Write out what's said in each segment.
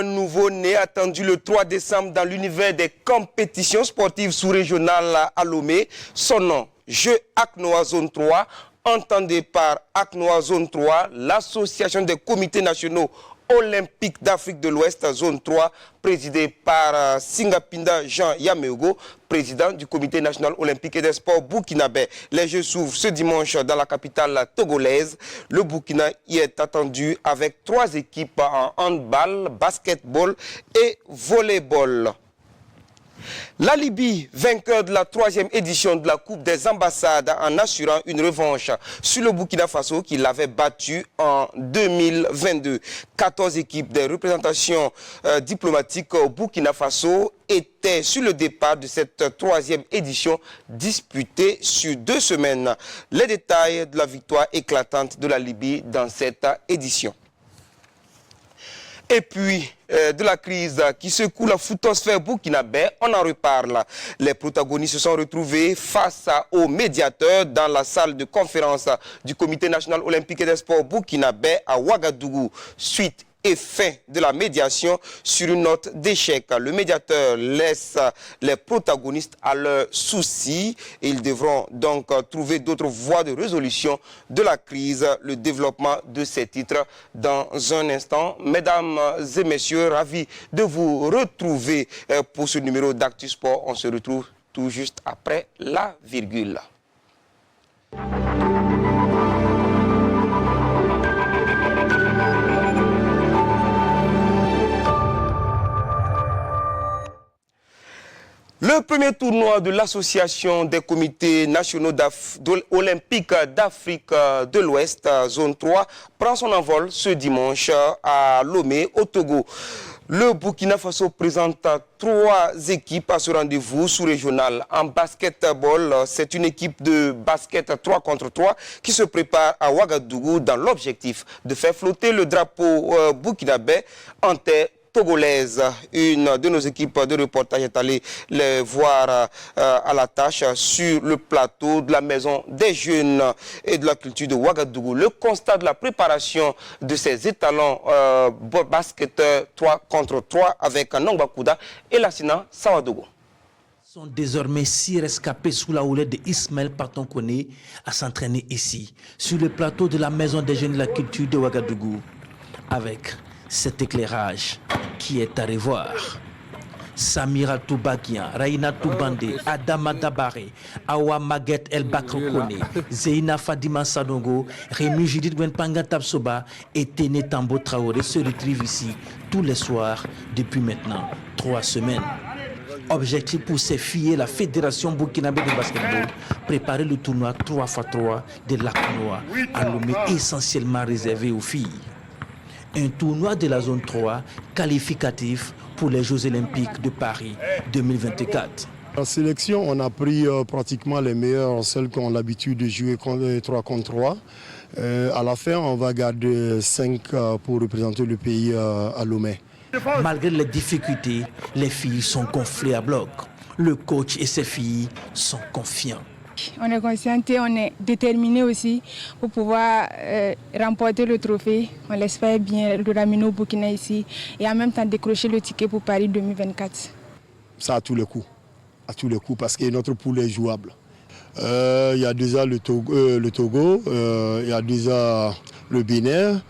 un nouveau-né attendu le 3 décembre dans l'univers des compétitions sportives sous-régionales à Lomé. Son nom, Jeux ACNOA Zone 3, entendez par ACNOA Zone 3, l'association des comités nationaux olympiques d'Afrique de l'Ouest, zone 3, présidée par Singapinda Jean Yameogo, président du comité national olympique et des sports burkinabé. Les Jeux s'ouvrent ce dimanche dans la capitale togolaise. Le Burkina y est attendu avec 3 équipes en handball, basketball et volleyball. La Libye, vainqueur de la 3e édition de la Coupe des ambassades en assurant une revanche sur le Burkina Faso qui l'avait battu en 2022. 14 équipes des représentations diplomatiques au Burkina Faso étaient sur le départ de cette 3e édition disputée sur 2 semaines. Les détails de la victoire éclatante de la Libye dans cette édition. Et puis, de la crise qui secoue la footosphère burkinabé, on en reparle. Les protagonistes se sont retrouvés face aux médiateurs dans la salle de conférence du Comité national olympique et des sports burkinabé à Ouagadougou. Suite et fin de la médiation sur une note d'échec. Le médiateur laisse les protagonistes à leurs soucis et ils devront donc trouver d'autres voies de résolution de la crise. Le développement de ces titres dans un instant. Mesdames et messieurs, ravi de vous retrouver pour ce numéro d'Actu Sport. On se retrouve tout juste après la virgule. Le premier tournoi de l'association des comités nationaux olympiques d'Afrique de l'Ouest, zone 3, prend son envol ce dimanche à Lomé, au Togo. Le Burkina Faso présente 3 équipes à ce rendez-vous sous-régional. En basketball, c'est une équipe de basket 3 contre 3 qui se prépare à Ouagadougou dans l'objectif de faire flotter le drapeau burkinabé en terre togolaise. Une de nos équipes de reportage est allée les voir à la tâche sur le plateau de la Maison des Jeunes et de la Culture de Ouagadougou. Le constat de la préparation de ces étalons basketteurs 3 contre 3 avec Nongba Kouda et Lassina Sawadogo. Sont désormais 6 rescapés sous la houlette d'Ismaël Partonkone à s'entraîner ici, sur le plateau de la Maison des Jeunes de la Culture de Ouagadougou, avec cet éclairage qui est à revoir. Samira Toubakian, Raina Toubandé, Adama Dabare, Awa Maguette El Bakrokone, Zeina Fadima Sadongo, Rémi Judith Wenpanga Tapsoba et Téné Tambo Traoré se retrouvent ici tous les soirs depuis maintenant 3 semaines. Objectif pour ces filles, la Fédération burkinabé de basketball, préparer le tournoi 3x3 de l'ACNOA à Lomé, essentiellement réservé aux filles. Un tournoi de la zone 3 qualificatif pour les Jeux olympiques de Paris 2024. En sélection, on a pris pratiquement les meilleures, celles qui ont l'habitude de jouer 3 contre 3. À la fin, on va garder 5 pour représenter le pays à Lomé. Malgré les difficultés, les filles sont gonflées à bloc. Le coach et ses filles sont confiants. On est conscient et on est déterminé aussi pour pouvoir remporter le trophée. On l'espère bien le ramener au Burkina ici et en même temps décrocher le ticket pour Paris 2024. Ça à tous les coups, parce que notre poule est jouable. Il y a déjà le Togo, il y a déjà le Bénin.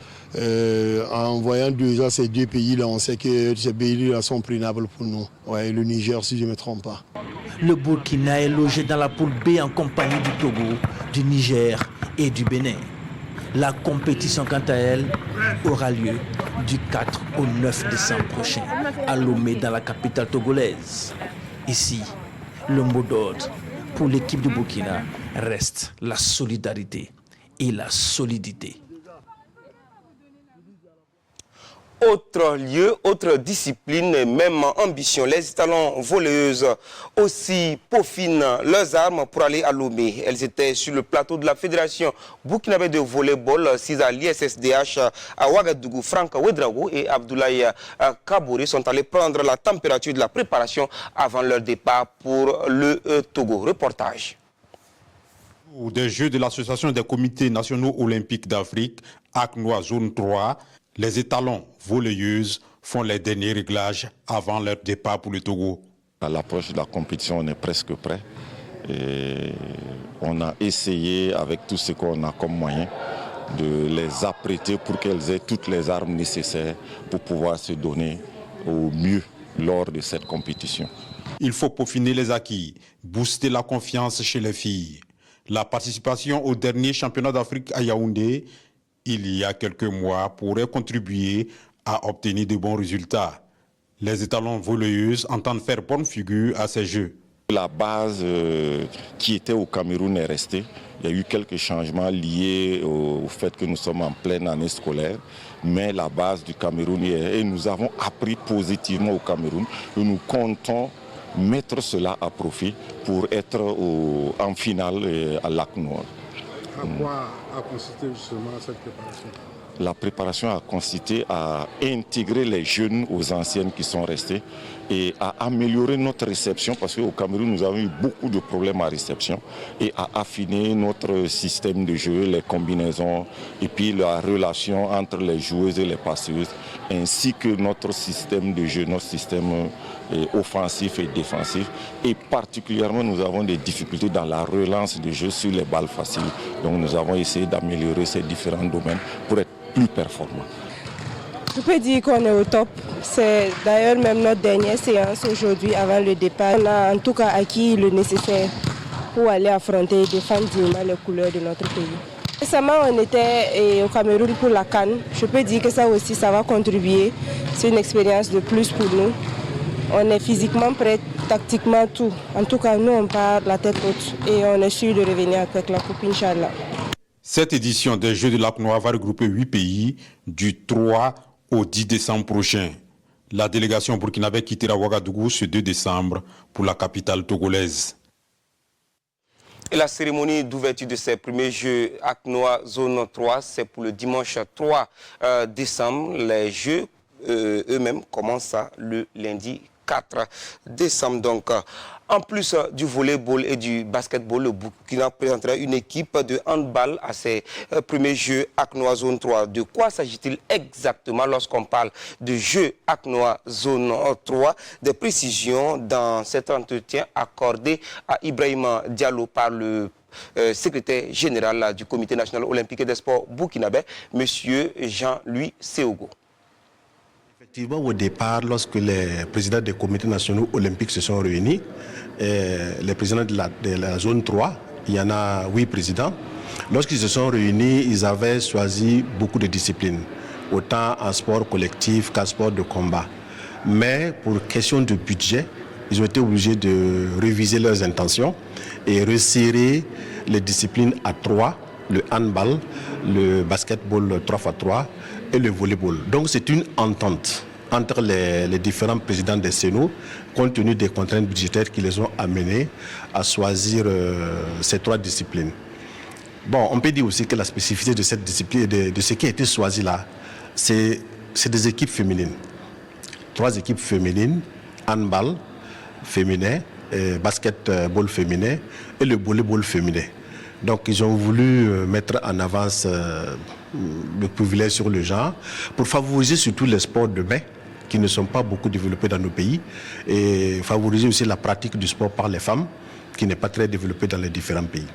En voyant déjà ces 2 pays-là, on sait que ces pays-là sont prenables pour nous. Ouais, le Niger, si je ne me trompe pas. Le Burkina est logé dans la poule B en compagnie du Togo, du Niger et du Bénin. La compétition, quant à elle, aura lieu du 4 au 9 décembre prochain à Lomé, dans la capitale togolaise. Ici, le mot d'ordre pour l'équipe du Burkina reste la solidarité et la solidité. Autre lieu, autre discipline et même ambition. Les étalons volleyeuses aussi peaufinent leurs armes pour aller à Lomé. Elles étaient sur le plateau de la Fédération burkinabé de volleyball, 6 à l'ISSDH à Ouagadougou. Franck Ouedraogo et Abdoulaye Kabouré sont allés prendre la température de la préparation avant leur départ pour le Togo. Reportage. Des Jeux de l'Association des comités nationaux olympiques d'Afrique, ACNOA Zone 3, les étalons volleyeuses font les derniers réglages avant leur départ pour le Togo. À l'approche de la compétition, on est presque prêt. Et on a essayé, avec tout ce qu'on a comme moyen, de les apprêter pour qu'elles aient toutes les armes nécessaires pour pouvoir se donner au mieux lors de cette compétition. Il faut peaufiner les acquis, booster la confiance chez les filles. La participation au dernier championnat d'Afrique à Yaoundé, il y a quelques mois, pourrait contribuer à obtenir de bons résultats. Les étalons volleyeuses entendent faire bonne figure à ces Jeux. La base qui était au Cameroun est restée. Il y a eu quelques changements liés au fait que nous sommes en pleine année scolaire, mais la base du Cameroun y est. Et nous avons appris positivement au Cameroun et nous comptons mettre cela à profit pour être en finale à Lac-Noir. À quoi a consisté justement cette préparation? La préparation a consisté à intégrer les jeunes aux anciennes qui sont restés et à améliorer notre réception, parce qu'au Cameroun, nous avons eu beaucoup de problèmes à réception, et à affiner notre système de jeu, les combinaisons, et puis la relation entre les joueuses et les passeuses, ainsi que notre système de jeu, notre système offensif et défensif. Et particulièrement, nous avons des difficultés dans la relance de jeu sur les balles faciles. Donc nous avons essayé d'améliorer ces différents domaines pour être plus performants. Je peux dire qu'on est au top. C'est d'ailleurs même notre dernière séance aujourd'hui avant le départ. On a en tout cas acquis le nécessaire pour aller affronter et défendre dignement les couleurs de notre pays. Récemment, on était au Cameroun pour la CAN. Je peux dire que ça aussi, ça va contribuer. C'est une expérience de plus pour nous. On est physiquement prêts, tactiquement tout. En tout cas, nous, on part la tête haute et on est sûr de revenir avec la coupe, Inch'Allah. Cette édition des Jeux de Lac-Noir va regrouper 8 pays du 3 au 10 décembre prochain. La délégation burkinabé quittera Ouagadougou ce 2 décembre pour la capitale togolaise. Et la cérémonie d'ouverture de ces premiers Jeux Lac-Noir Zone 3, c'est pour le dimanche 3 décembre. Les Jeux eux-mêmes commencent le lundi 4 décembre. Donc, en plus du volleyball et du basketball, le Burkina présentera une équipe de handball à ses premiers Jeux Lac-Noir Zone 3. De quoi s'agit-il exactement lorsqu'on parle de Jeux Lac-Noir Zone 3? Des précisions dans cet entretien accordé à Ibrahima Diallo par le secrétaire général du Comité national olympique et des sports burkinabé, M. Jean-Louis Seogo. Effectivement, au départ, lorsque les présidents des comités nationaux olympiques se sont réunis, les présidents de la zone 3, il y en a 8 présidents, lorsqu'ils se sont réunis, ils avaient choisi beaucoup de disciplines, autant en sport collectif qu'en sport de combat. Mais pour question de budget, ils ont été obligés de réviser leurs intentions et resserrer les disciplines à 3, le handball, le basketball 3x3 et le volleyball. Donc c'est une entente entre les différents présidents des CNO, compte tenu des contraintes budgétaires qui les ont amenés à choisir ces 3 disciplines. Bon, on peut dire aussi que la spécificité de cette discipline, de ce qui a été choisi là, c'est des équipes féminines. 3 équipes féminines, handball féminin, basketball féminin et le volleyball féminin. Donc ils ont voulu mettre en avance le privilège sur le genre pour favoriser surtout les sports de main qui ne sont pas beaucoup développés dans nos pays et favoriser aussi la pratique du sport par les femmes qui n'est pas très développée dans les différents pays.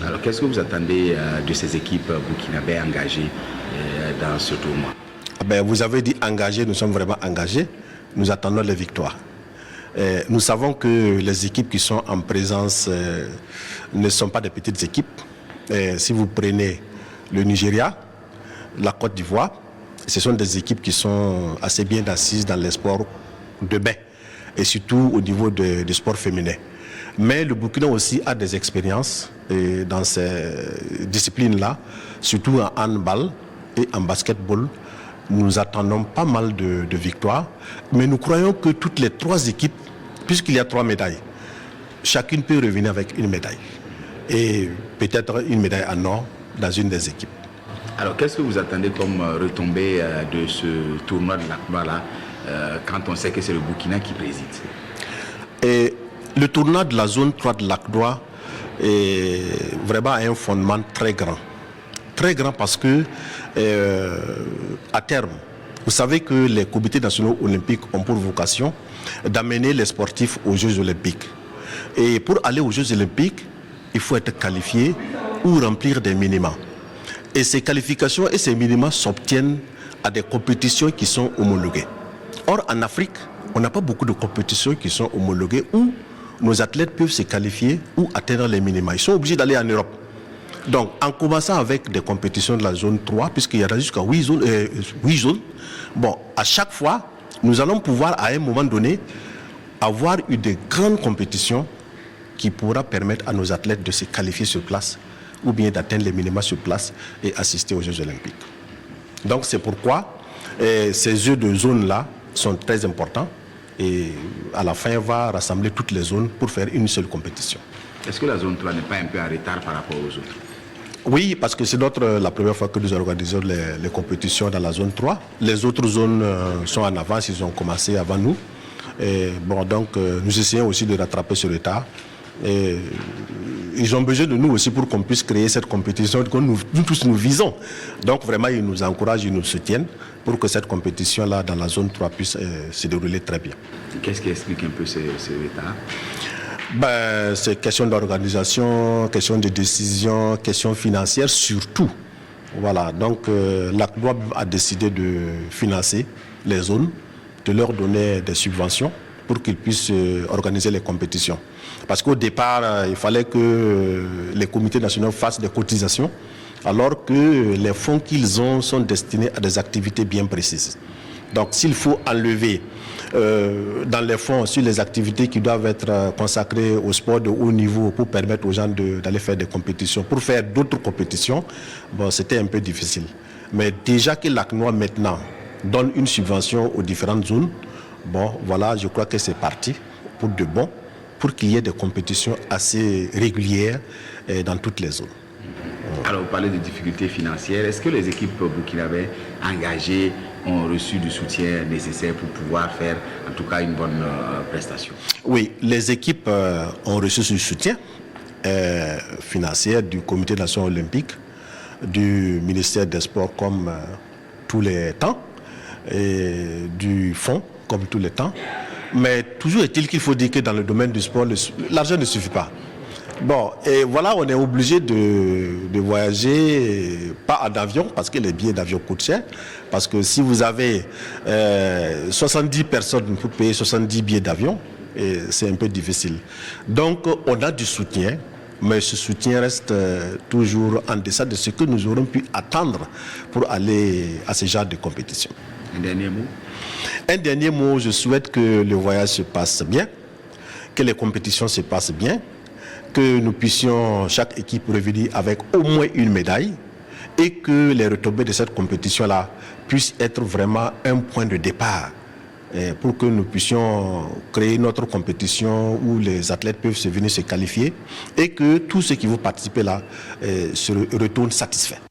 Alors qu'est-ce que vous attendez de ces équipes burkinabées engagées dans ce tournoi? Vous avez dit engagées, nous sommes vraiment engagés, nous attendons les victoires. Nous savons que les équipes qui sont en présence ne sont pas des petites équipes. Si vous prenez le Nigeria, la Côte d'Ivoire, ce sont des équipes qui sont assez bien assises dans les sports de bain et surtout au niveau du sport féminin. Mais le Burkina aussi a des expériences dans ces disciplines-là, surtout en handball et en basketball. Nous attendons pas mal de victoires, mais nous croyons que toutes les 3 équipes, puisqu'il y a 3 médailles, chacune peut revenir avec une médaille. Et peut-être une médaille en or dans une des équipes. Alors qu'est-ce que vous attendez comme retombée de ce tournoi de Lac-Noir quand on sait que c'est le Burkina qui préside? Et le tournoi de la zone 3 de Lac-Noir est vraiment un fondement très grand. Très grand parce que à terme, Vous savez que les comités nationaux olympiques ont pour vocation d'amener les sportifs aux Jeux olympiques. Et pour aller aux Jeux olympiques, il faut être qualifié ou remplir des minima. Et ces qualifications et ces minima s'obtiennent à des compétitions qui sont homologuées. Or, en Afrique, on n'a pas beaucoup de compétitions qui sont homologuées où nos athlètes peuvent se qualifier ou atteindre les minima. Ils sont obligés d'aller en Europe. Donc, en commençant avec des compétitions de la zone 3, puisqu'il y en a jusqu'à 8 zones, bon, à chaque fois, nous allons pouvoir, à un moment donné, avoir une de grandes compétitions qui pourra permettre à nos athlètes de se qualifier sur place ou bien d'atteindre les minima sur place et assister aux Jeux olympiques. Donc, c'est pourquoi ces jeux de zone-là sont très importants et à la fin, on va rassembler toutes les zones pour faire une seule compétition. Est-ce que la zone 3 n'est pas un peu en retard par rapport aux autres? Oui, parce que c'est la première fois que nous organisons les compétitions dans la zone 3. Les autres zones sont en avance, ils ont commencé avant nous. Et bon, donc, nous essayons aussi de rattraper ce retard. Et ils ont besoin de nous aussi pour qu'on puisse créer cette compétition que nous tous nous visons. Donc vraiment, ils nous encouragent, ils nous soutiennent pour que cette compétition-là dans la zone 3 puisse se dérouler très bien. Qu'est-ce qui explique un peu ce retard? C'est question d'organisation, question de décision, question financière surtout. Voilà, donc l'ACNOA a décidé de financer les zones, de leur donner des subventions pour qu'ils puissent organiser les compétitions. Parce qu'au départ, il fallait que les comités nationaux fassent des cotisations, alors que les fonds qu'ils ont sont destinés à des activités bien précises. Donc s'il faut enlever dans les fonds sur les activités qui doivent être consacrées au sport de haut niveau pour permettre aux gens d'aller faire des compétitions, pour faire d'autres compétitions, bon, c'était un peu difficile. Mais déjà que l'ACNOA maintenant donne une subvention aux différentes zones, bon, voilà, je crois que c'est parti pour de bon, pour qu'il y ait des compétitions assez régulières dans toutes les zones. Alors, vous parlez de difficultés financières. Est-ce que les équipes burkinabées engagées ont reçu du soutien nécessaire pour pouvoir faire, en tout cas, une bonne prestation? Oui, les équipes ont reçu ce soutien financier du Comité national olympique, du ministère des Sports comme tous les temps, et du fonds comme tous les temps. Mais toujours est-il qu'il faut dire que dans le domaine du sport, l'argent ne suffit pas. Bon, et voilà, on est obligé de voyager, pas en avion, parce que les billets d'avion coûtent cher. Parce que si vous avez 70 personnes pour payer 70 billets d'avion, c'est un peu difficile. Donc, on a du soutien, mais ce soutien reste toujours en deçà de ce que nous aurons pu attendre pour aller à ce genre de compétition. Un dernier mot? Un dernier mot, je souhaite que le voyage se passe bien, que les compétitions se passent bien, que nous puissions, chaque équipe, revenir avec au moins une médaille et que les retombées de cette compétition-là puissent être vraiment un point de départ pour que nous puissions créer notre compétition où les athlètes peuvent venir se qualifier et que tous ceux qui vont participer là se retournent satisfaits.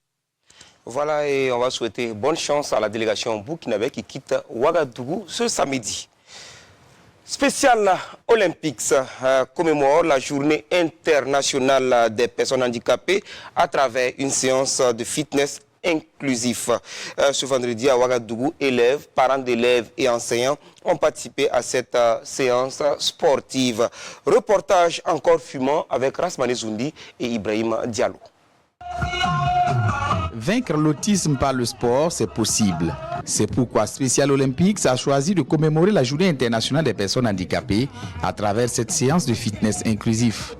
Voilà, et on va souhaiter bonne chance à la délégation burkinabé qui quitte Ouagadougou ce samedi. Spécial Olympics commémore la journée internationale des personnes handicapées à travers une séance de fitness inclusif. Ce vendredi à Ouagadougou, élèves, parents d'élèves et enseignants ont participé à cette séance sportive. Reportage encore fumant avec Rasmane Zoundi et Ibrahim Diallo. Vaincre l'autisme par le sport, c'est possible. C'est pourquoi Spécial Olympics a choisi de commémorer la Journée internationale des personnes handicapées à travers cette séance de fitness inclusif.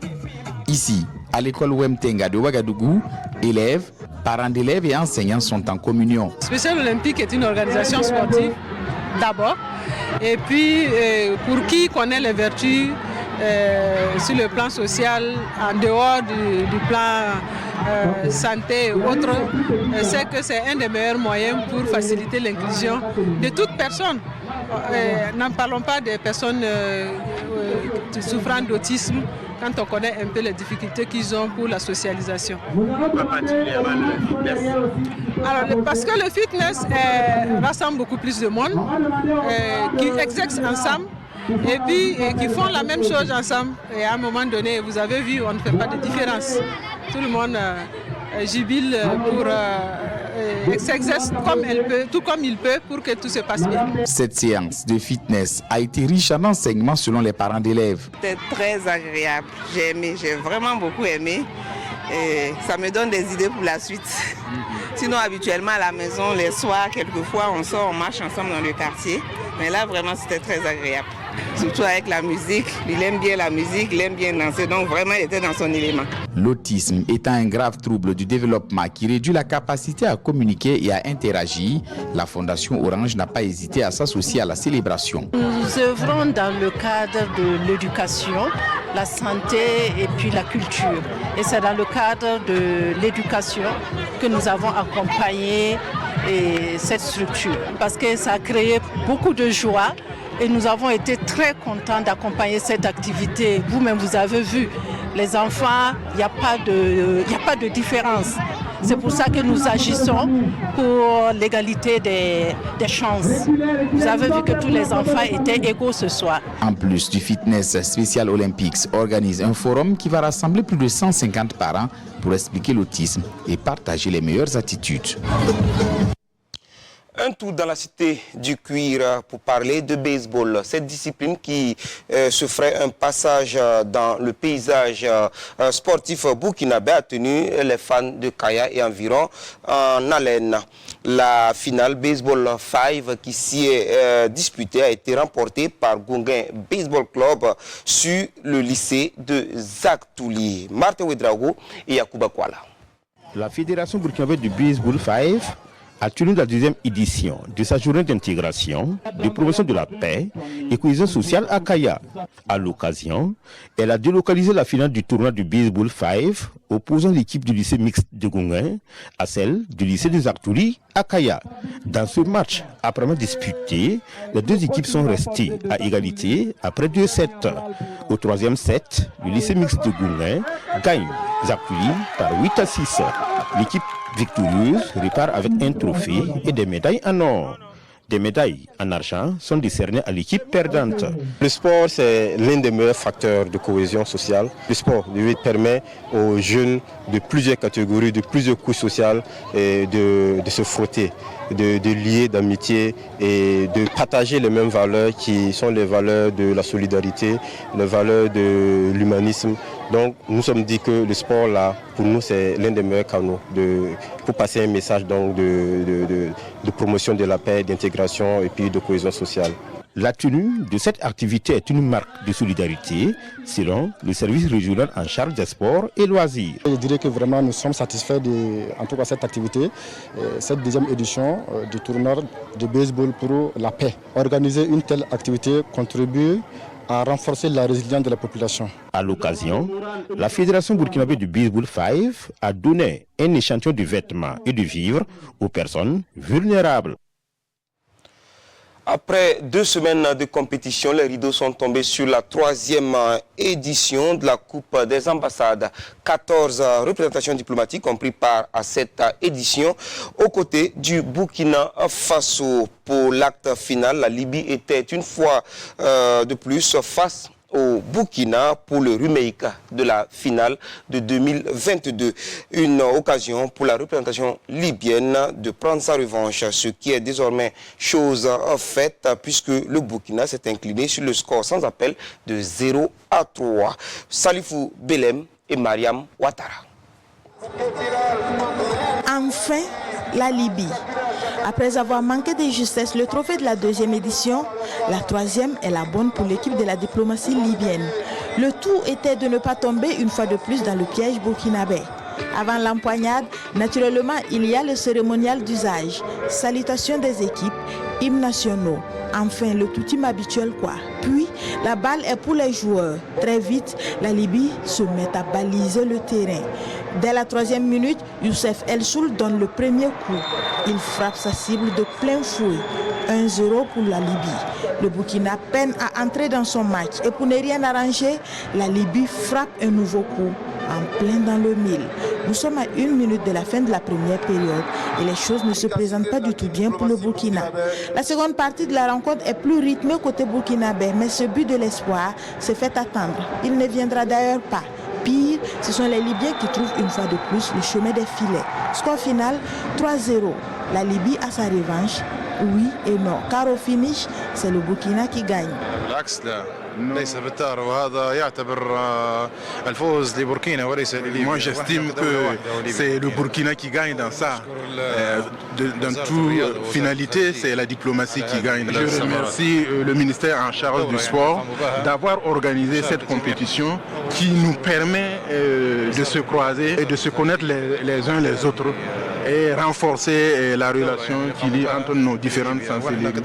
Ici, à l'école Wemtenga de Ouagadougou, élèves, parents d'élèves et enseignants sont en communion. Spécial Olympique est une organisation sportive d'abord, et puis pour qui connaît les vertus sur le plan social, en dehors du plan santé et autres, c'est que c'est un des meilleurs moyens pour faciliter l'inclusion de toute personne. N'en parlons pas des personnes souffrant d'autisme, quand on connaît un peu les difficultés qu'ils ont pour la socialisation. Pourquoi particulièrement le fitness? Alors, parce que le fitness rassemble beaucoup plus de monde, qui exercent ensemble, et puis qui font la même chose ensemble. Et à un moment donné, vous avez vu, on ne fait pas de différence. Tout le monde jubile pour s'exerce comme elle peut, tout comme il peut, pour que tout se passe bien. Cette séance de fitness a été riche en enseignements selon les parents d'élèves. C'était très agréable. J'ai aimé, j'ai vraiment beaucoup aimé. Et ça me donne des idées pour la suite. Sinon, habituellement, à la maison, les soirs, quelquefois, on sort, on marche ensemble dans le quartier. Mais là, vraiment, c'était très agréable. Surtout avec la musique. Il aime bien la musique, il aime bien danser. Donc, vraiment, il était dans son élément. L'autisme étant un grave trouble du développement qui réduit la capacité à communiquer et à interagir, la Fondation Orange n'a pas hésité à s'associer à la célébration. Nous œuvrons dans le cadre de l'éducation, la santé et puis la culture. Et c'est dans le cadre de l'éducation que nous avons accompagné cette structure. Parce que ça a créé beaucoup de joie. Et nous avons été très contents d'accompagner cette activité. Vous-même, vous avez vu, les enfants, il n'y a pas de différence. C'est pour ça que nous agissons pour l'égalité des chances. Vous avez vu que tous les enfants étaient égaux ce soir. En plus du fitness, Special Olympics organise un forum qui va rassembler plus de 150 parents pour expliquer l'autisme et partager les meilleures attitudes. Un tour dans la cité du cuir pour parler de baseball. Cette discipline qui se ferait un passage dans le paysage sportif burkinabé a tenu les fans de Kaya et environ en haleine. La finale Baseball 5 qui s'y est disputée a été remportée par Gonguin Baseball Club sur le lycée de Zaktouli. Martin Ouedraogo et Yacouba Kouala. La Fédération burkinabé du Baseball 5 a tenu la deuxième édition de sa journée d'intégration, de promotion de la paix et cohésion sociale à Kaya. À l'occasion, elle a délocalisé la finale du tournoi du Baseball 5 opposant l'équipe du lycée mixte de Gonguin à celle du lycée de Zaktouli à Kaya. Dans ce match, après avoir disputé, les deux équipes sont restées à égalité après 2 sets. Au troisième set, le lycée mixte de Gonguin gagne Zaktouli par 8-6. L'équipe victorieuse repart avec un trophée et des médailles en or. Des médailles en argent sont décernées à l'équipe perdante. Le sport, c'est l'un des meilleurs facteurs de cohésion sociale. Le sport lui permet aux jeunes de plusieurs catégories, de plusieurs couches sociales de se frotter, de lier d'amitié et de partager les mêmes valeurs qui sont les valeurs de la solidarité, les valeurs de l'humanisme. Donc nous sommes dit que le sport là, pour nous, c'est l'un des meilleurs canaux pour passer un message donc, de promotion de la paix, d'intégration et puis de cohésion sociale. La tenue de cette activité est une marque de solidarité selon le service régional en charge des sports et loisirs. Je dirais que vraiment nous sommes satisfaits de cette activité, cette deuxième édition du tournoi de baseball pour la paix. Organiser une telle activité contribue à renforcer la résilience de la population. À l'occasion, la Fédération burkinabé du Baseball 5 a donné un échantillon de vêtements et de vivres aux personnes vulnérables. Après 2 semaines de compétition, les rideaux sont tombés sur la 3e édition de la Coupe des ambassades. 14 représentations diplomatiques ont pris part à cette édition aux côtés du Burkina Faso. Pour l'acte final, la Libye était une fois de plus face au Burkina pour le remake de la finale de 2022. Une occasion pour la représentation libyenne de prendre sa revanche, ce qui est désormais chose faite puisque le Burkina s'est incliné sur le score sans appel de 0-3. Salifou Belem et Mariam Ouattara. Enfin, la Libye. Après avoir manqué de justesse le trophée de la 2e édition, la 3e est la bonne pour l'équipe de la diplomatie libyenne. Le tout était de ne pas tomber une fois de plus dans le piège burkinabé. Avant l'empoignade, naturellement, il y a le cérémonial d'usage, salutation des équipes, hymnes nationaux. Enfin, le toutime habituel quoi. Puis, la balle est pour les joueurs. Très vite, la Libye se met à baliser le terrain. Dès la 3e minute, Youssef El Soul donne le premier coup. Il frappe sa cible de plein fouet. 1-0 pour la Libye. Le Burkina peine à entrer dans son match. Et pour ne rien arranger, la Libye frappe un nouveau coup, en plein dans le mille. Nous sommes à 1 minute de la fin de la première période et les choses ne se présentent pas du tout bien pour le Burkina. La seconde partie de la rencontre est plus rythmée côté burkinabé, mais ce but de l'espoir se fait attendre. Il ne viendra d'ailleurs pas. Pire, Ce sont les Libyens qui trouvent une fois de plus le chemin des filets. Score final 3-0. La Libye a sa revanche. Oui et non, car au finish, c'est le Burkina qui gagne. Moi j'estime que c'est le Burkina qui gagne dans ça. Dans toute finalité, c'est la diplomatie qui gagne. Je remercie le ministère en charge du sport d'avoir organisé cette compétition qui nous permet de se croiser et de se connaître les uns les autres et renforcer la relation qu'il y a entre nos différentes sensibilités.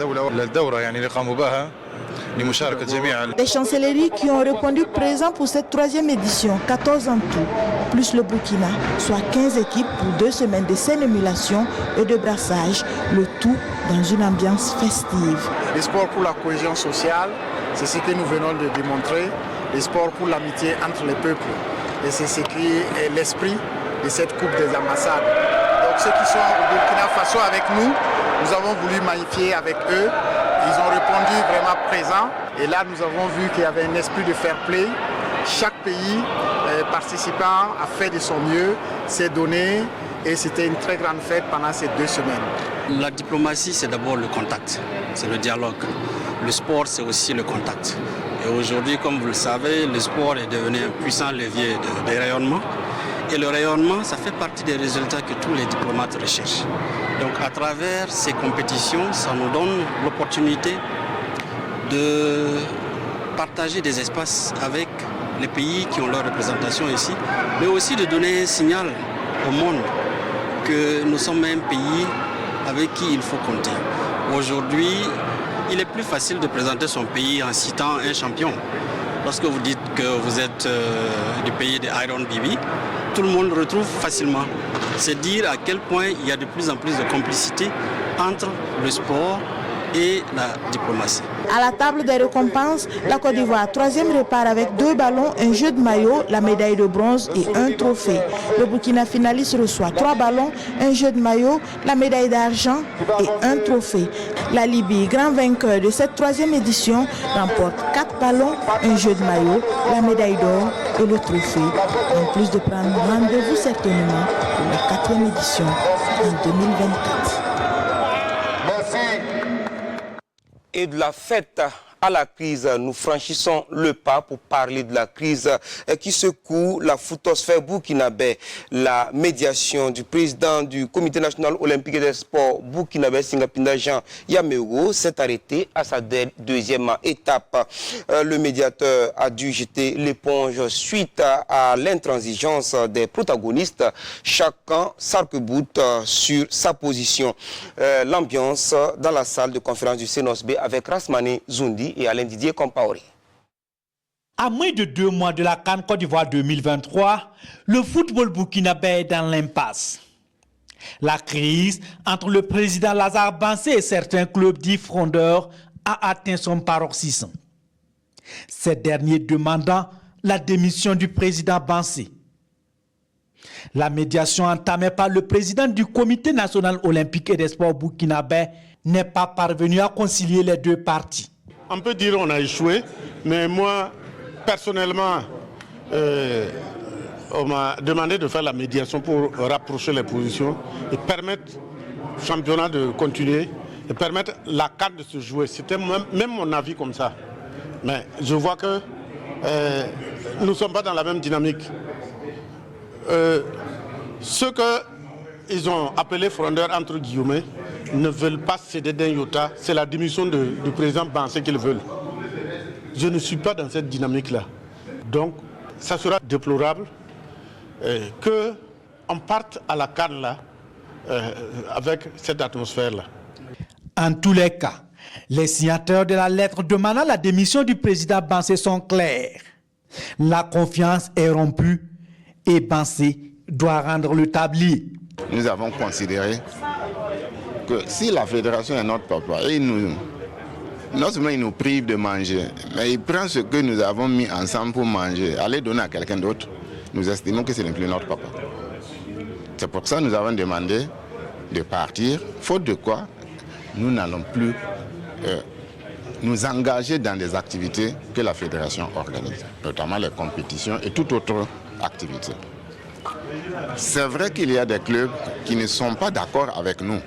Les chancelleries qui ont répondu présents pour cette 3e édition, 14 en tout, plus le Burkina, soit 15 équipes pour 2 semaines de scène émulation et de brassage, le tout dans une ambiance festive. Le sport pour la cohésion sociale, c'est ce que nous venons de démontrer, le sport pour l'amitié entre les peuples. Et c'est ce qui est l'esprit de cette Coupe des ambassades. Donc ceux qui sont au Burkina Faso avec nous, nous avons voulu magnifier avec eux. Ils ont répondu vraiment présent. Et là, nous avons vu qu'il y avait un esprit de fair play. Chaque pays participant a fait de son mieux, s'est donné. Et c'était une très grande fête pendant ces 2 semaines. La diplomatie, c'est d'abord le contact, c'est le dialogue. Le sport, c'est aussi le contact. Et aujourd'hui, comme vous le savez, le sport est devenu un puissant levier de rayonnement. Et le rayonnement, ça fait partie des résultats que tous les diplomates recherchent. Donc à travers ces compétitions, ça nous donne l'opportunité de partager des espaces avec les pays qui ont leur représentation ici, mais aussi de donner un signal au monde que nous sommes un pays avec qui il faut compter. Aujourd'hui, il est plus facile de présenter son pays en citant un champion. Lorsque vous dites que vous êtes du pays des Iron Bibi, tout le monde retrouve facilement. C'est dire à quel point il y a de plus en plus de complicité entre le sport et la diplomatie. À la table des récompenses, la Côte d'Ivoire, 3e repart avec 2 ballons, un jeu de maillot, la médaille de bronze et un trophée. Le Burkina finaliste reçoit 3 ballons, un jeu de maillot, la médaille d'argent et un trophée. La Libye, grand vainqueur de cette 3e édition, remporte 4 ballons, un jeu de maillot, la médaille d'or et le trophée. En plus de prendre rendez-vous certainement pour la 4e édition en 2024. Et de la fête à la crise, nous franchissons le pas pour parler de la crise qui secoue la photosphère burkinabé. La médiation du président du Comité national olympique et des sports burkinabé, Singapinda Jean Yamewo, s'est arrêtée à sa 2e étape. Le médiateur a dû jeter l'éponge suite à l'intransigeance des protagonistes, chacun s'arc-boute sur sa position. L'ambiance dans la salle de conférence du CNOSB avec Rasmane Zoundi et Alain Didier Compaoré. À moins de 2 mois de la CAN Côte d'Ivoire 2023, le football burkinabé est dans l'impasse. La crise entre le président Lazare Bansé et certains clubs dits frondeurs a atteint son paroxysme. Ces derniers demandant la démission du président Bansé. La médiation entamée par le président du Comité national olympique et des sports burkinabé n'est pas parvenue à concilier les 2 parties. On peut dire qu'on a échoué, mais moi, personnellement, on m'a demandé de faire la médiation pour rapprocher les positions et permettre au championnat de continuer et permettre la CAN de se jouer. C'était même mon avis comme ça. Mais je vois que nous ne sommes pas dans la même dynamique. Ce qu'ils ont appelé frondeurs entre guillemets ne veulent pas céder d'un iota. C'est la démission du président Bansé qu'ils veulent. Je ne suis pas dans cette dynamique-là. Donc, ça sera déplorable qu'on parte à la CAN là avec cette atmosphère-là. En tous les cas, les signataires de la lettre demandant la démission du président Bansé sont clairs. La confiance est rompue et Bansé doit rendre le tablier. Nous avons considéré que si la fédération est notre papa, et non seulement il nous prive de manger, mais il prend ce que nous avons mis ensemble pour manger, aller donner à quelqu'un d'autre, nous estimons que ce n'est plus notre papa. C'est pour ça que nous avons demandé de partir, faute de quoi nous n'allons plus nous engager dans des activités que la fédération organise, notamment les compétitions et toute autre activité. C'est vrai qu'il y a des clubs qui ne sont pas d'accord avec nous.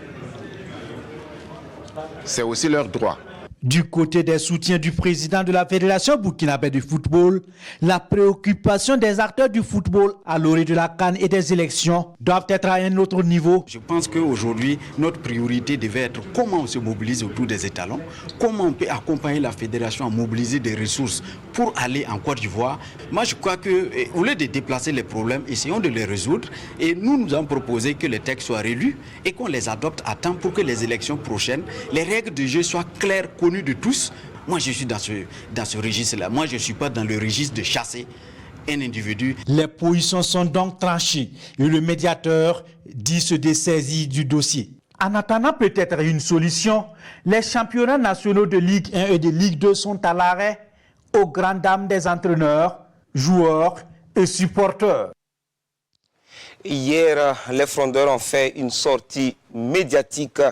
C'est aussi leur droit. Du côté des soutiens du président de la Fédération burkinabé de football, la préoccupation des acteurs du football à l'orée de la CAN et des élections doivent être à un autre niveau. Je pense qu'aujourd'hui, notre priorité devait être comment on se mobilise autour des étalons, comment on peut accompagner la fédération à mobiliser des ressources pour aller en Côte d'Ivoire. Moi, je crois que, au lieu de déplacer les problèmes, essayons de les résoudre. Et nous avons proposé que les textes soient relus et qu'on les adopte à temps pour que les élections prochaines, les règles de jeu soient claires, connues de tous. Moi, je suis dans ce registre-là. Moi, je ne suis pas dans le registre de chasser un individu. Les positions sont donc tranchées et le médiateur dit se dessaisir du dossier. En attendant peut-être une solution, les championnats nationaux de Ligue 1 et de Ligue 2 sont à l'arrêt aux grandes dames des entraîneurs, joueurs et supporters. Hier, les frondeurs ont fait une sortie médiatique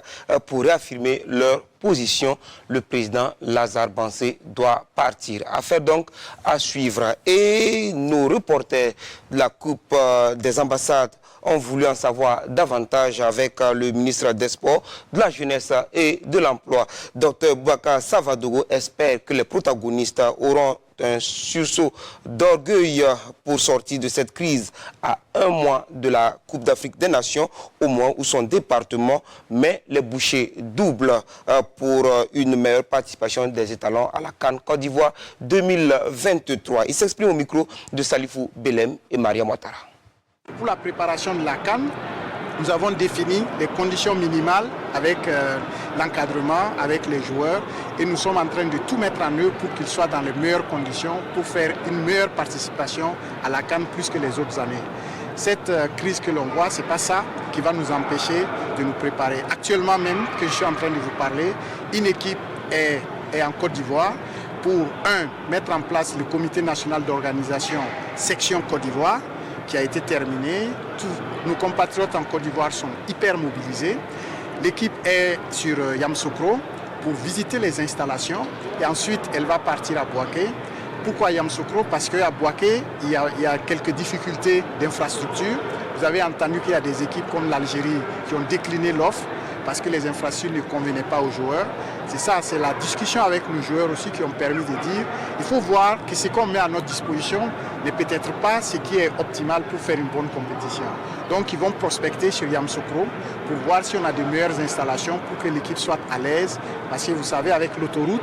pour réaffirmer leur position. Le président Lazare Bansé doit partir. Affaire donc à suivre. Et nos reporters de la Coupe des ambassades ont voulu en savoir davantage avec le ministre des Sports, de la Jeunesse et de l'Emploi. Dr Boubacar Savadogo espère que les protagonistes auront un sursaut d'orgueil pour sortir de cette crise à un mois de la Coupe d'Afrique des Nations, au moins où son département met les bouchées doubles pour une meilleure participation des étalons à la CAN Côte d'Ivoire 2023. Il s'exprime au micro de Salifou Belem et Maria Ouattara. Pour la préparation de la CAN, nous avons défini les conditions minimales avec l'encadrement, avec les joueurs, et nous sommes en train de tout mettre en œuvre pour qu'ils soient dans les meilleures conditions pour faire une meilleure participation à la CAN plus que les autres années. Cette crise que l'on voit, ce n'est pas ça qui va nous empêcher de nous préparer. Actuellement même, que je suis en train de vous parler, une équipe est en Côte d'Ivoire pour, mettre en place le comité national d'organisation section Côte d'Ivoire, qui a été terminé. Tous nos compatriotes en Côte d'Ivoire sont hyper mobilisés. L'équipe est sur Yamoussoukro pour visiter les installations et ensuite elle va partir à Bouaké. Pourquoi Yamoussoukro? Parce qu'à Bouaké, il y a quelques difficultés d'infrastructure. Vous avez entendu qu'il y a des équipes comme l'Algérie qui ont décliné l'offre parce que les infrastructures ne convenaient pas aux joueurs. C'est ça, c'est la discussion avec nos joueurs aussi qui ont permis de dire il faut voir que ce qu'on met à notre disposition n'est peut-être pas ce qui est optimal pour faire une bonne compétition. Donc ils vont prospecter sur Yamoussoukro pour voir si on a de meilleures installations pour que l'équipe soit à l'aise. Parce que vous savez, avec l'autoroute,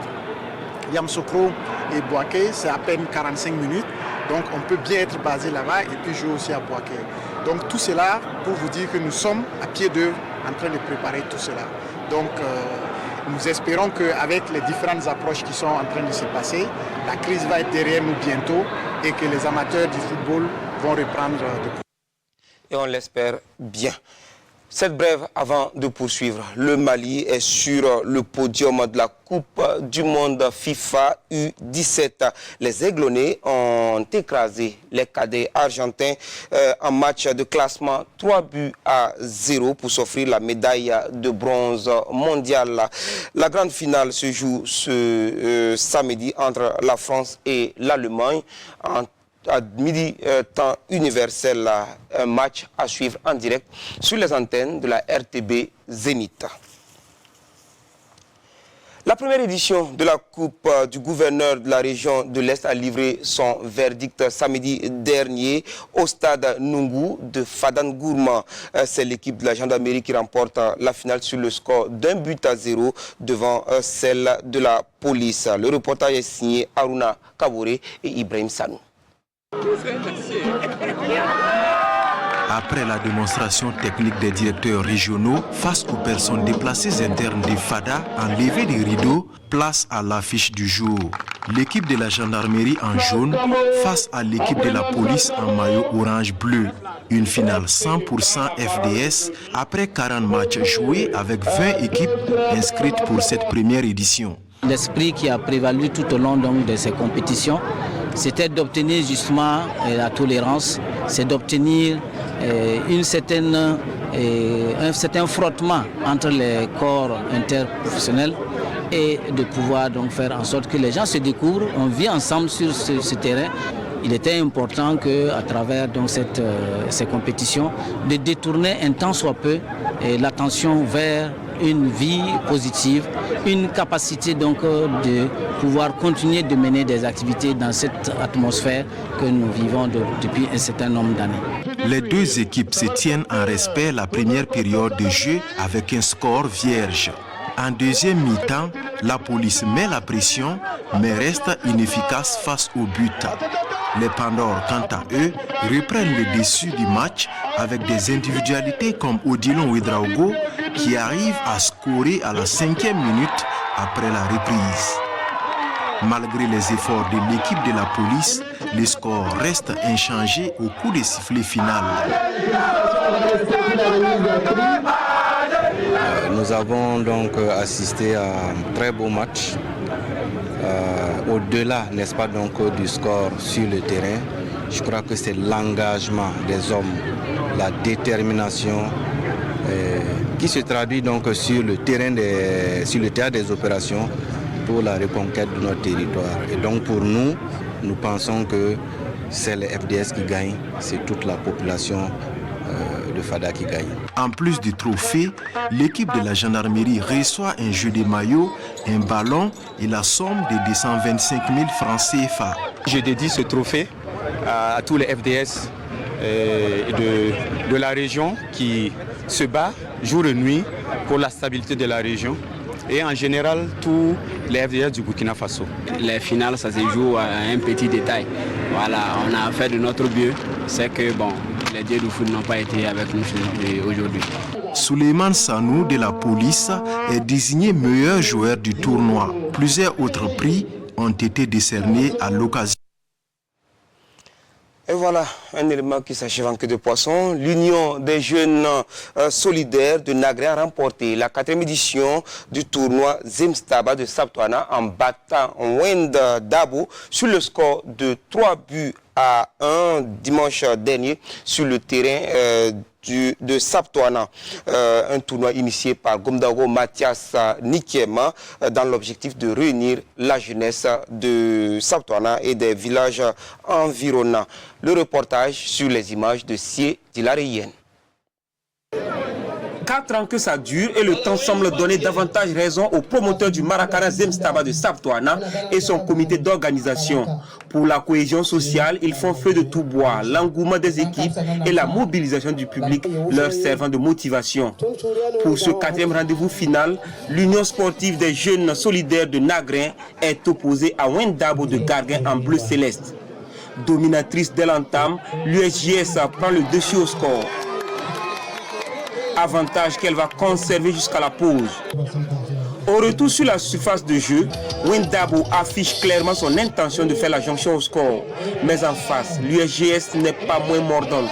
Yamoussoukro et Bouaké, c'est à peine 45 minutes. Donc on peut bien être basé là-bas et puis jouer aussi à Bouaké. Donc tout cela pour vous dire que nous sommes à pied d'œuvre en train de préparer tout cela. Donc nous espérons qu'avec les différentes approches qui sont en train de se passer, la crise va être derrière nous bientôt et que les amateurs du football vont reprendre de... Et on l'espère bien. Cette brève avant de poursuivre, le Mali est sur le podium de la Coupe du Monde FIFA U17. Les Aiglonnais ont écrasé les cadets argentins en match de classement 3-0 pour s'offrir la médaille de bronze mondiale. La grande finale se joue ce samedi entre la France et l'Allemagne. À midi, temps universel, un match à suivre en direct sur les antennes de la RTB Zénith. La première édition de la Coupe du gouverneur de la région de l'Est a livré son verdict samedi dernier au stade Nungu de Fadangourma. C'est l'équipe de la gendarmerie qui remporte la finale sur le score d'1-0 devant celle de la police. Le reportage est signé Aruna Kabouré et Ibrahim Sanou. Après la démonstration technique des directeurs régionaux face aux personnes déplacées internes des FADA enlevées des rideaux, place à l'affiche du jour. L'équipe de la gendarmerie en jaune face à l'équipe de la police en maillot orange-bleu. Une finale 100% FDS après 40 matchs joués avec 20 équipes inscrites pour cette première édition. L'esprit qui a prévalu tout au long de ces compétitions, c'était d'obtenir justement la tolérance, c'est d'obtenir un certain frottement entre les corps interprofessionnels et de pouvoir donc faire en sorte que les gens se découvrent, on vit ensemble sur ce terrain il était important qu'à travers donc, ces compétitions, de détourner un tant soit peu l'attention vers une vie positive, une capacité donc de pouvoir continuer de mener des activités dans cette atmosphère que nous vivons depuis un certain nombre d'années. Les deux équipes se tiennent en respect la première période de jeu avec un score vierge. En deuxième mi-temps, la police met la pression mais reste inefficace face au but. Les Pandores, quant à eux, reprennent le dessus du match avec des individualités comme Odilon Ouedraogo qui arrive à scorer à la 5e minute après la reprise. Malgré les efforts de l'équipe de la police, le score reste inchangé au coup de sifflet final. Nous avons donc assisté à un très beau match. Au-delà, n'est-ce pas, donc, du score sur le terrain, je crois que c'est l'engagement des hommes, la détermination qui se traduit donc sur le théâtre des opérations pour la reconquête de notre territoire. Et donc pour nous, nous pensons que c'est les FDS qui gagnent, c'est toute la population de Fada qui gagne. En plus du trophée, l'équipe de la gendarmerie reçoit un jeu de maillot, un ballon et la somme de 225 000 francs CFA. Je dédie ce trophée à tous les FDS de la région qui se battent jour et nuit pour la stabilité de la région et en général tous les FDS du Burkina Faso. Les finales, ça se joue à un petit détail. Voilà, on a fait de notre mieux. C'est que bon, les dieux du foot n'ont pas été avec nous aujourd'hui. Souleymane Sanou de la police est désigné meilleur joueur du tournoi. Plusieurs autres prix ont été décernés à l'occasion. Et voilà un élément qui s'achève en queue de poisson. L'Union des jeunes solidaires de Nagré a remporté la 4e édition du tournoi Zemstaba de Saptouana en battant Wend Dabo sur le score de 3-1 dimanche dernier sur le terrain de Saptouana. Un tournoi initié par Gomdago Mathias Nikiema dans l'objectif de réunir la jeunesse de Saptouana et des villages environnants. Le reportage sur les images de Sie Dilarien. 4 ans que ça dure et le temps semble donner davantage raison au promoteur du Maracana Zemstaba de Saptouana et son comité d'organisation. Pour la cohésion sociale, ils font feu de tout bois, l'engouement des équipes et la mobilisation du public leur servant de motivation. Pour ce 4e rendez-vous final, l'Union sportive des jeunes solidaires de Nagrin est opposée à Wendabo de Garguin en bleu céleste. Dominatrice dès l'entame, l'USJS prend le dessus au score. Avantage qu'elle va conserver jusqu'à la pause. Au retour sur la surface de jeu, Wendabo affiche clairement son intention de faire la jonction au score. Mais en face, l'USGS n'est pas moins mordante.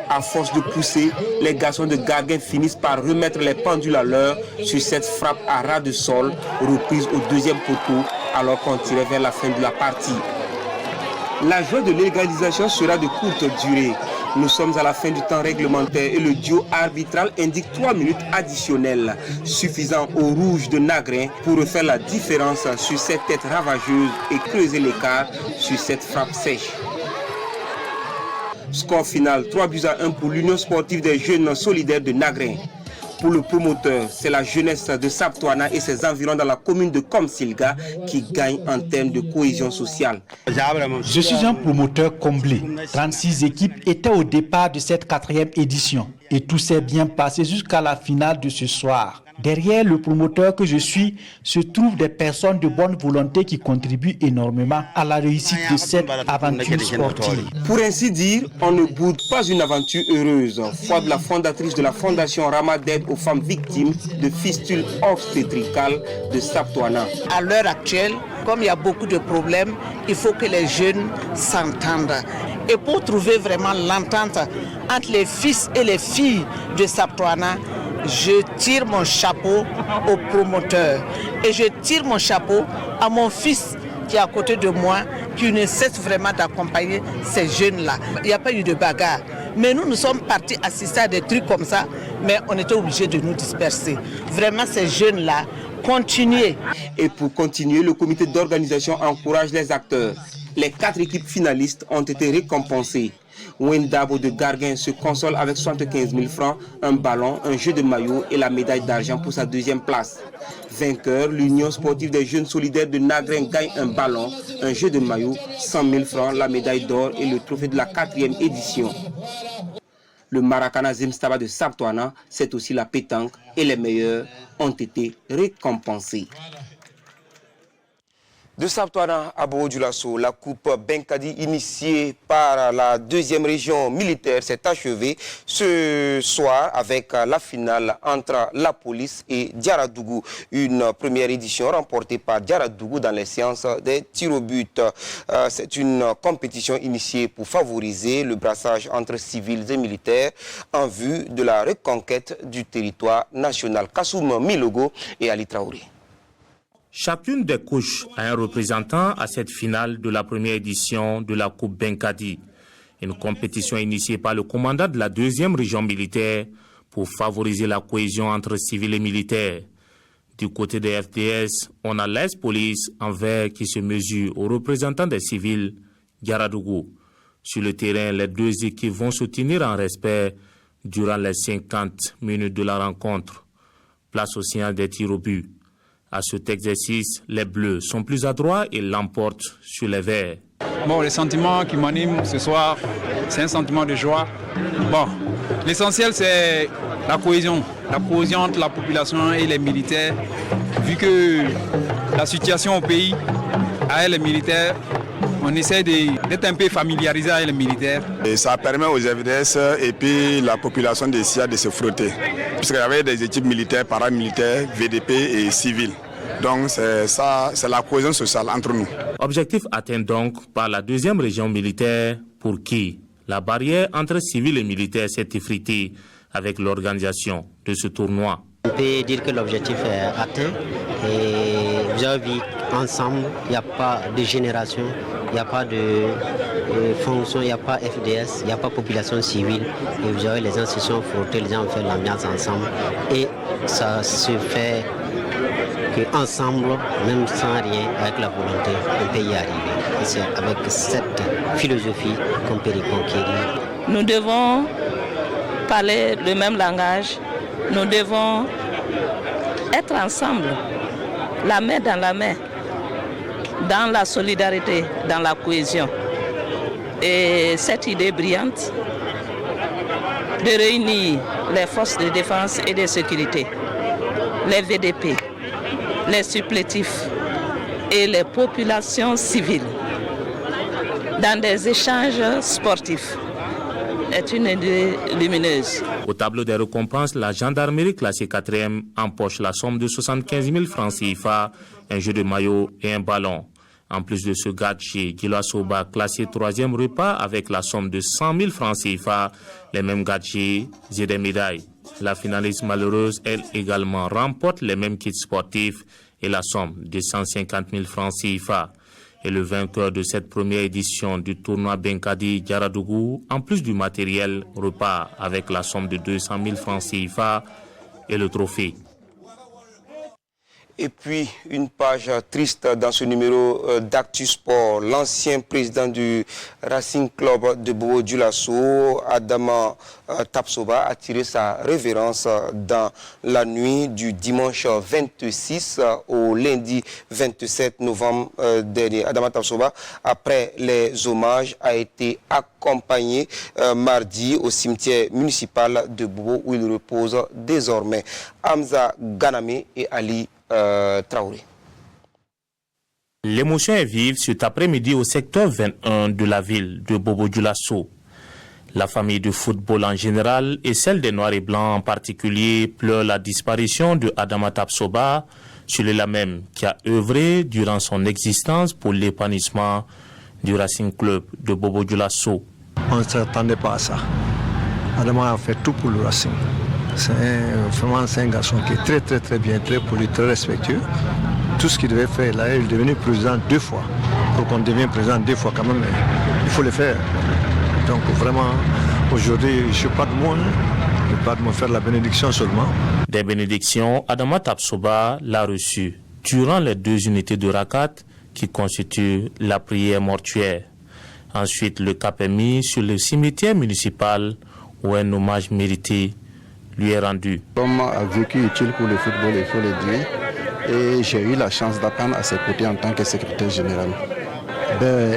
À force de pousser, les garçons de Garguin finissent par remettre les pendules à l'heure sur cette frappe à ras de sol, reprise au 2e poteau, alors qu'on tirait vers la fin de la partie. La joie de l'égalisation sera de courte durée. Nous sommes à la fin du temps réglementaire et le duo arbitral indique 3 minutes additionnelles, suffisant au rouge de Nagrin pour refaire la différence sur cette tête ravageuse et creuser l'écart sur cette frappe sèche. Score final 3-1 pour l'Union sportive des jeunes solidaires de Nagrin. Pour le promoteur, c'est la jeunesse de Saptouana et ses environs dans la commune de Komsilga qui gagnent en termes de cohésion sociale. Je suis un promoteur comblé. 36 équipes étaient au départ de cette 4e édition et tout s'est bien passé jusqu'à la finale de ce soir. Derrière le promoteur que je suis se trouvent des personnes de bonne volonté qui contribuent énormément à la réussite de cette aventure sportive. Pour ainsi dire, on ne boude pas une aventure heureuse. Fouad, la fondatrice de la fondation Rama d'aide aux femmes victimes de fistules obstétricales de Saptouana. À l'heure actuelle, comme il y a beaucoup de problèmes, il faut que les jeunes s'entendent. Et pour trouver vraiment l'entente entre les fils et les filles de Saptouana, je tire mon chapeau au promoteur et je tire mon chapeau à mon fils qui est à côté de moi, qui ne cesse vraiment d'accompagner ces jeunes-là. Il n'y a pas eu de bagarre. Mais nous sommes partis assister à des trucs comme ça, mais on était obligés de nous disperser. Vraiment, ces jeunes-là, continuez. Et pour continuer, le comité d'organisation encourage les acteurs. Les 4 équipes finalistes ont été récompensées. Wendabo de Garguin se console avec 75 000 francs, un ballon, un jeu de maillot et la médaille d'argent pour sa 2e place. Vainqueur, l'Union sportive des jeunes solidaires de Nagrin gagne un ballon, un jeu de maillot, 100 000 francs, la médaille d'or et le trophée de la 4e édition. Le Maracana Zemstaba de Saptouana, c'est aussi la pétanque et les meilleurs ont été récompensés. De Saptouana à Bobo-Dioulasso, la coupe Benkadi initiée par la 2e région militaire s'est achevée ce soir avec la finale entre la police et Diaradougou. Une première édition remportée par Diaradougou dans les séances des tirs au but. C'est une compétition initiée pour favoriser le brassage entre civils et militaires en vue de la reconquête du territoire national. Kassoum Milogo et Ali Traoré. Chacune des couches a un représentant à cette finale de la première édition de la Coupe Benkadi. Une compétition initiée par le commandant de la 2e région militaire pour favoriser la cohésion entre civils et militaires. Du côté des FDS, on a l'Est Police en vert qui se mesure aux représentants des civils, Diaradougou. Sur le terrain, les 2 équipes vont se tenir en respect durant les 50 minutes de la rencontre. Place au séance des tirs au but. À cet exercice, les Bleus sont plus adroits et l'emportent sur les Verts. Bon, le sentiment qui m'anime ce soir, c'est un sentiment de joie. Bon, l'essentiel c'est la cohésion entre la population et les militaires. Vu que la situation au pays, avec les militaires, on essaie d'être un peu familiarisé avec les militaires. Et ça permet aux FDS et puis la population des SIA de se frotter. Puisqu'il y avait des équipes militaires, paramilitaires, VDP et civils. Donc c'est la cohésion sociale entre nous. Objectif atteint donc par la 2e région militaire pour qui la barrière entre civils et militaires s'est effritée avec l'organisation de ce tournoi. On peut dire que l'objectif est atteint et vous avez vu ensemble, il n'y a pas de génération, il n'y a pas de fonction, il n'y a pas FDS, il n'y a pas population civile. Et vous avez les gens se sont frottés, les gens ont fait l'ambiance ensemble. Et ça se fait qu'ensemble, même sans rien, avec la volonté, on peut y arriver. Et c'est avec cette philosophie qu'on peut reconquérir. Nous devons parler le même langage. Nous devons être ensemble, la main dans la main, dans la solidarité, dans la cohésion. Et cette idée brillante de réunir les forces de défense et de sécurité, les VDP, les supplétifs et les populations civiles dans des échanges sportifs est une idée lumineuse. Au tableau des récompenses, la gendarmerie classée 4e empoche la somme de 75 000 francs CFA, un jeu de maillot et un ballon. En plus de ce gadget, Dioulasso classé 3e repas avec la somme de 100 000 francs CFA, les mêmes gadgets et des médailles. La finaliste malheureuse, elle également, remporte les mêmes kits sportifs et la somme de 150 000 francs CFA. Et le vainqueur de cette première édition du tournoi Benkadi Diaradougou, en plus du matériel, repart avec la somme de 200 000 francs CFA et le trophée. Et puis, une page triste dans ce numéro d'Actu Sport. L'ancien président du Racing Club de Bobo-Dioulasso, Adama Tapsoba, a tiré sa révérence dans la nuit du dimanche 26 au lundi 27 novembre dernier. Adama Tapsoba, après les hommages, a été accompagné mardi au cimetière municipal de Bobo où il repose désormais. Hamza Ganame et Ali Traoré. L'émotion est vive cet après-midi au secteur 21 de la ville de Bobo-Dioulasso. La famille de football en général et celle des Noirs et Blancs en particulier pleure la disparition de Adama Tapsoba, celui-là même qui a œuvré durant son existence pour l'épanouissement du Racing Club de Bobo-Dioulasso. On ne s'attendait pas à ça. Adama a fait tout pour le Racing. C'est un garçon qui est très bien, très poli, très respectueux. Tout ce qu'il devait faire, là, il est devenu président 2 fois. Pour qu'on devienne président 2 fois quand même, il faut le faire. Donc vraiment, aujourd'hui, je ne suis pas de moi, je ne vais pas de me faire la bénédiction seulement. Des bénédictions, Adama Tapsoba l'a reçu durant les 2 unités de Rakat qui constitue la prière mortuaire. Ensuite, le cap est mis sur le cimetière municipal où un hommage mérité lui est rendu. L'homme a vécu utile pour le football, il faut le dire, et j'ai eu la chance d'apprendre à ses côtés en tant que secrétaire général.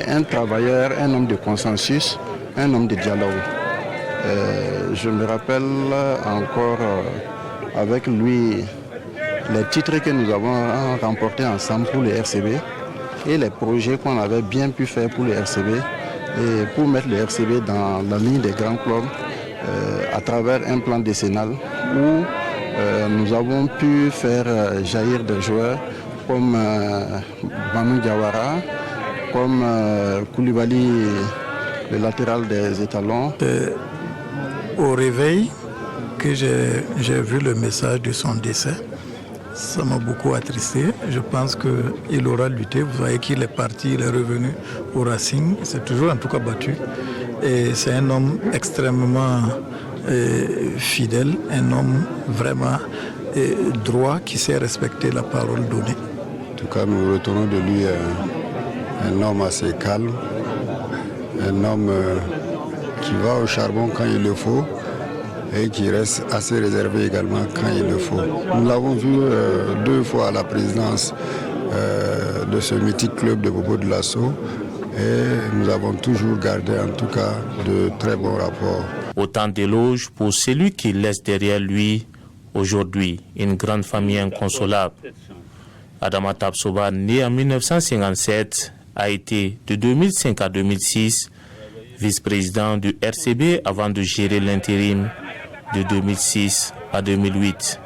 Un travailleur, un homme de consensus, un homme de dialogue. Je me rappelle encore avec lui les titres que nous avons remportés ensemble pour le RCB et les projets qu'on avait bien pu faire pour le RCB et pour mettre le RCB dans la ligne des grands clubs à travers un plan décennal où nous avons pu faire jaillir des joueurs comme Manu Diawara, comme Koulibaly, le latéral des étalons. Au réveil que j'ai vu le message de son décès, ça m'a beaucoup attristé. Je pense qu'il aura lutté. Vous voyez qu'il est parti, il est revenu au Racing. Il s'est toujours en tout cas battu. Et c'est un homme extrêmement fidèle, un homme vraiment droit qui sait respecter la parole donnée. En tout cas, nous retenons de lui un homme assez calme, un homme qui va au charbon quand il le faut et qui reste assez réservé également quand il le faut. Nous l'avons vu 2 fois à la présidence de ce mythique club de Bobo de Lasso et nous avons toujours gardé en tout cas de très bons rapports. Autant d'éloges pour celui qui laisse derrière lui aujourd'hui une grande famille inconsolable. Adama Tapsoba, né en 1957, a été de 2005 à 2006 vice-président du RCB avant de gérer l'intérim de 2006 à 2008.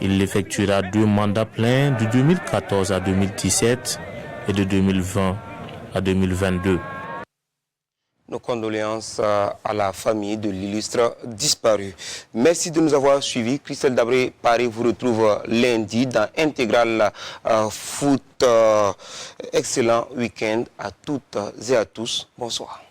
Il effectuera 2 mandats pleins de 2014 à 2017 et de 2020 à 2022. Nos condoléances à la famille de l'illustre disparu. Merci de nous avoir suivis. Christelle Dabré-Paré vous retrouve lundi dans Intégral Foot. Excellent week-end à toutes et à tous. Bonsoir.